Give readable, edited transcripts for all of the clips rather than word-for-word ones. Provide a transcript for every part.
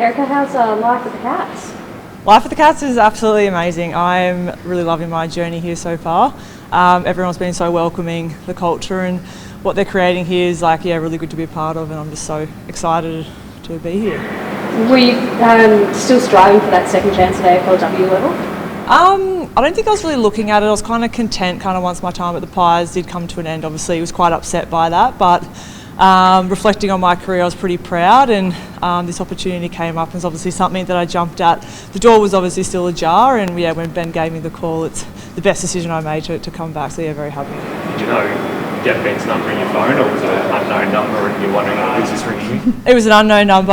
Erica, how's life with the Cats? Life at the Cats is absolutely amazing. I'm really loving my journey here so far. Everyone's been so welcoming. The culture and what they're creating here is really good to be a part of, and I'm just so excited to be here. Were you still striving for that second chance at AFLW level? I don't think I was really looking at it. I was kind of content once my time at the Pies did come to an end. Obviously, I was quite upset by that, but reflecting on my career, I was pretty proud, and this opportunity came up, and it's obviously something that I jumped at. The door was obviously still ajar, and when Ben gave me the call, it's the best decision I made to come back, so very happy. Did you get Ben's number in your phone, or was it an unknown number and you're wondering who's this ringing? It was an unknown number.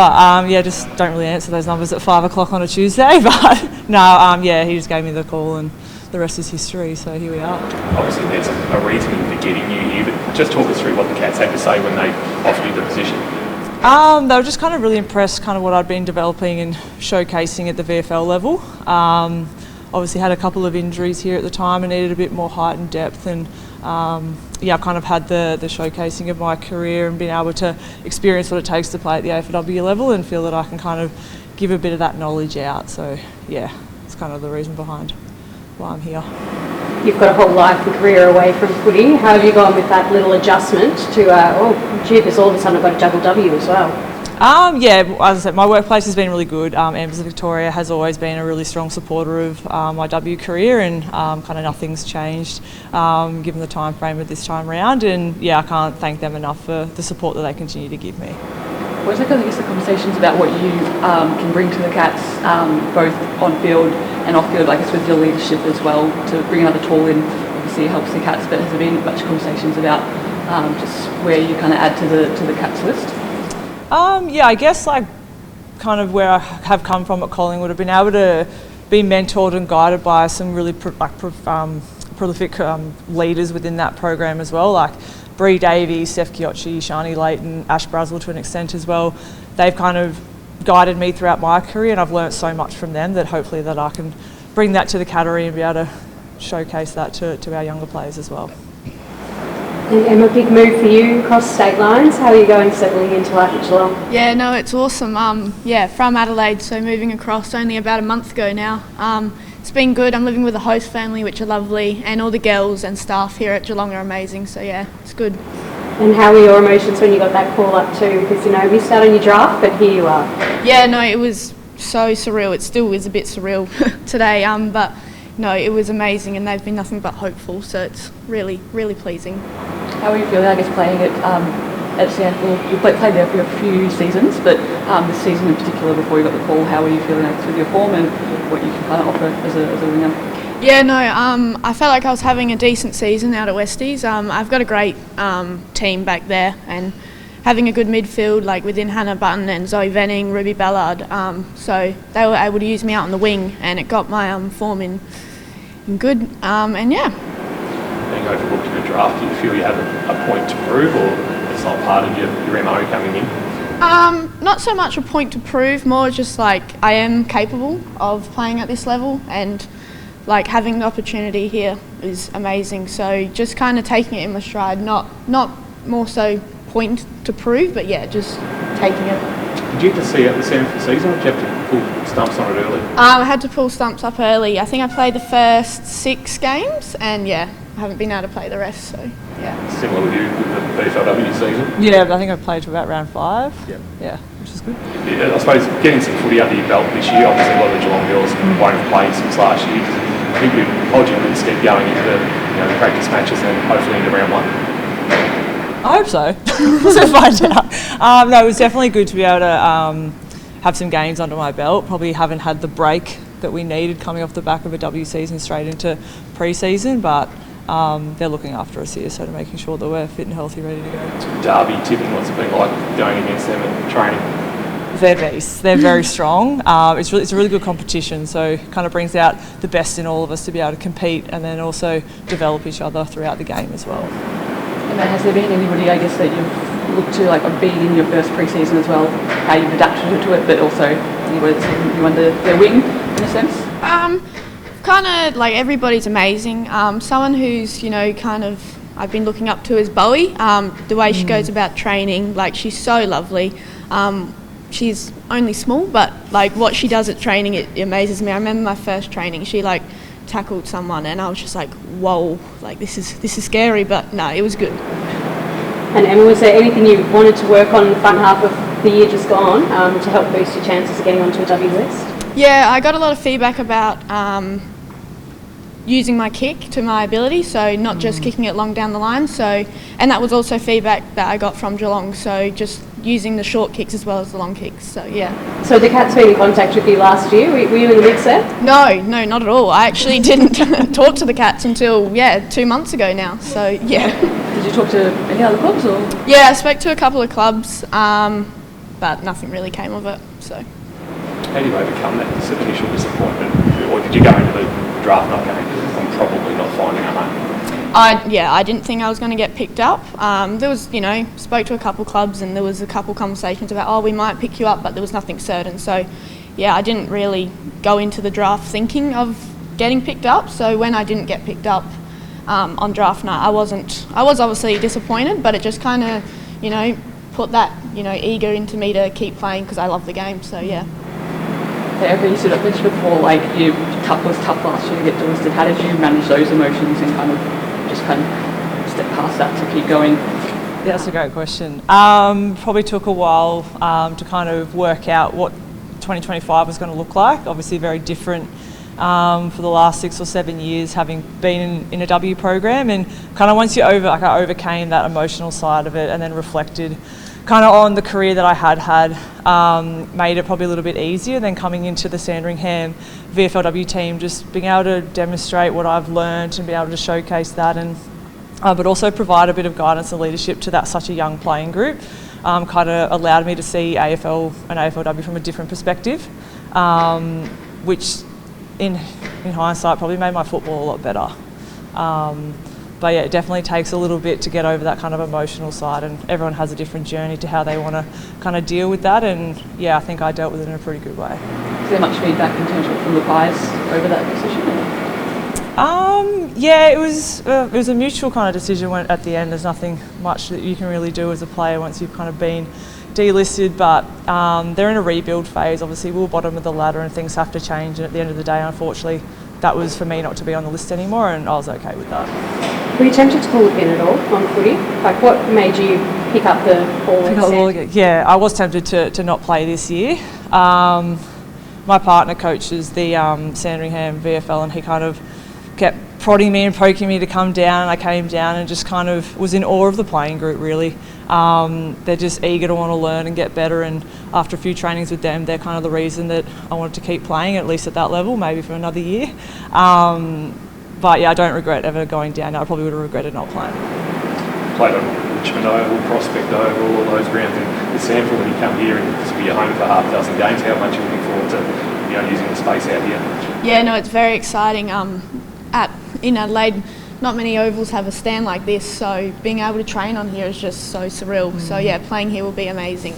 Just don't really answer those numbers at 5 o'clock on a Tuesday, but no, he just gave me the call, and the rest is history, so here we are. Obviously there's a reason for getting you here, but just talk us through what the Cats had to say when they offered you the position. They were just really impressed what I'd been developing and showcasing at the VFL level. Obviously had a couple of injuries here at the time and needed a bit more height and depth, and I've had the showcasing of my career and been able to experience what it takes to play at the AFLW level, and feel that I can give a bit of that knowledge out. So it's the reason behind why I'm here. You've got a whole life and career away from footy. How have you gone with that little adjustment to, because all of a sudden I've got a double W as well? As I said, my workplace has been really good. Ambers of Victoria has always been a really strong supporter of my W career, and nothing's changed given the time frame of this time round, and I can't thank them enough for the support that they continue to give me. What's the conversations about what you can bring to the Cats, both on field and off field, with your leadership as well, to bring another tool in? Obviously it helps the Cats, but has there been much conversations about just where you add to the Cats list? I guess where I have come from at Collingwood, I've been able to be mentored and guided by some really prolific leaders within that program as well, like Bree Davies, Steph Chiocci, Shani Layton, Ash Brazel to an extent as well. They've guided me throughout my career, and I've learnt so much from them that hopefully that I can bring that to the Cattery and be able to showcase that to our younger players as well. And Emma, big move for you across state lines. How are you going settling into life at Geelong? Yeah, no, it's awesome. From Adelaide, so moving across only about a month ago now. It's been good. I'm living with a host family, which are lovely, and all the girls and staff here at Geelong are amazing, so it's good. And how were your emotions when you got that call up too? Because missed out on your draft, but here you are. Yeah, no, it was so surreal. It still is a bit surreal today, but no, it was amazing, and they've been nothing but hopeful, so it's really, really pleasing. How are you feeling, playing at Seattle? You played there for a few seasons, but this season in particular, before you got the call, how are you feeling with your form and what you can offer as a winger? Yeah, no, I felt like I was having a decent season out at Westies. I've got a great team back there, and having a good midfield within Hannah Button and Zoe Venning, Ruby Ballard, so they were able to use me out on the wing, and it got my form in good, Being overlooked in the draft, do you feel you have a point to prove, or it's not part of your MO coming in? Not so much a point to prove, more just I am capable of playing at this level, and having the opportunity here is amazing. So just taking it in my stride, not more so point to prove, but just taking it. Did you get to see it at the centre of the season, or did you have to pull stumps on it early? I had to pull stumps up early. I think I played the first 6 games, and I haven't been able to play the rest, so Similar with you with the AFLW season? Yeah, I think I played to about round 5. Yeah, which is good. Yeah, I suppose getting some footy under your belt this year, obviously a lot of the Geelong girls won't have played since last year. I think you've hold your good step going into the practice matches and hopefully into round 1. I hope so. We'll find out. No, it was definitely good to be able to have some games under my belt. Probably haven't had the break that we needed coming off the back of a W season straight into pre-season, but they're looking after us here, so to making sure that we're fit and healthy, ready to go. Derby, tipping, what's it been like going against them and training? They're beasts. They're very strong. It's a really good competition, so brings out the best in all of us to be able to compete and then also develop each other throughout the game as well. And has there been anybody, that you've looked to beat in your first pre-season as well, how you've adapted to it, but also anybody that's taken you under their wing in a sense? Everybody's amazing. Someone who's I've been looking up to is Bowie. The way she goes about training, she's so lovely. She's only small, but like what she does at training, it amazes me. I remember my first training, she like tackled someone and I was just like, whoa, like this is scary, but no, it was good. And Emma, was there anything you wanted to work on in the front half of the year just gone to help boost your chances of getting onto a W list? Yeah, I got a lot of feedback about using my kick to my ability, so not just kicking it long down the line. So, and that was also feedback that I got from Geelong, so just using the short kicks as well as the long kicks, so yeah. So the Cats been in contact with you last year, were you in the mix there? No, not at all. I actually didn't talk to the Cats until, 2 months ago now, so yeah. Did you talk to any other clubs or? Yeah, I spoke to a couple of clubs, but nothing really came of it, so. How do you overcome that initial disappointment? Or did you go into the draft not going, I'm probably not finding a home? I didn't think I was going to get picked up. There was, spoke to a couple clubs and there was a couple conversations about, we might pick you up, but there was nothing certain. So, I didn't really go into the draft thinking of getting picked up. So when I didn't get picked up on draft night, I was obviously disappointed, but it just kind of, put that, eager into me to keep playing because I love the game. So, yeah. You sort of mentioned before, like it was tough last year to get delisted. How did you manage those emotions and kind of step past that to keep going? Yeah, that's a great question. Probably took a while to kind of work out what 2025 was going to look like. Obviously very different for the last 6 or 7 years, having been in a W program, and kind of once I overcame that emotional side of it and then reflected kind of on the career that I had, made it probably a little bit easier than coming into the Sandringham VFLW team, just being able to demonstrate what I've learned and be able to showcase that, and but also provide a bit of guidance and leadership to that such a young playing group. Kind of allowed me to see AFL and AFLW from a different perspective, which in hindsight probably made my football a lot better. But yeah, it definitely takes a little bit to get over that kind of emotional side, and everyone has a different journey to how they want to kind of deal with that, and yeah, I think I dealt with it in a pretty good way. Is there much feedback in terms of from the players over that decision? Yeah, it was a mutual kind of decision at the end. There's nothing much that you can really do as a player once you've kind of been delisted, but they're in a rebuild phase. Obviously we were bottom of the ladder and things have to change, and at the end of the day, unfortunately, that was for me not to be on the list anymore, and I was okay with that. Were you tempted to call a pin at all on footy? Like, what made you pick up the ball? Yeah, I was tempted to not play this year. My partner coaches the Sandringham VFL, and he kind of kept prodding me and poking me to come down, and I came down and just kind of was in awe of the playing group, really. They're just eager to want to learn and get better, and after a few trainings with them, they're kind of the reason that I wanted to keep playing, at least at that level, maybe for another year. But yeah, I don't regret ever going down. I probably would have regretted not playing. Played on Richmond Oval, Prospect Oval, all those grounds, and with Sanford, when you come here and this will be your home for half a dozen games, how much are you looking forward to using the space out here? Yeah, no, it's very exciting. In Adelaide, not many ovals have a stand like this, so being able to train on here is just so surreal. So yeah, playing here will be amazing.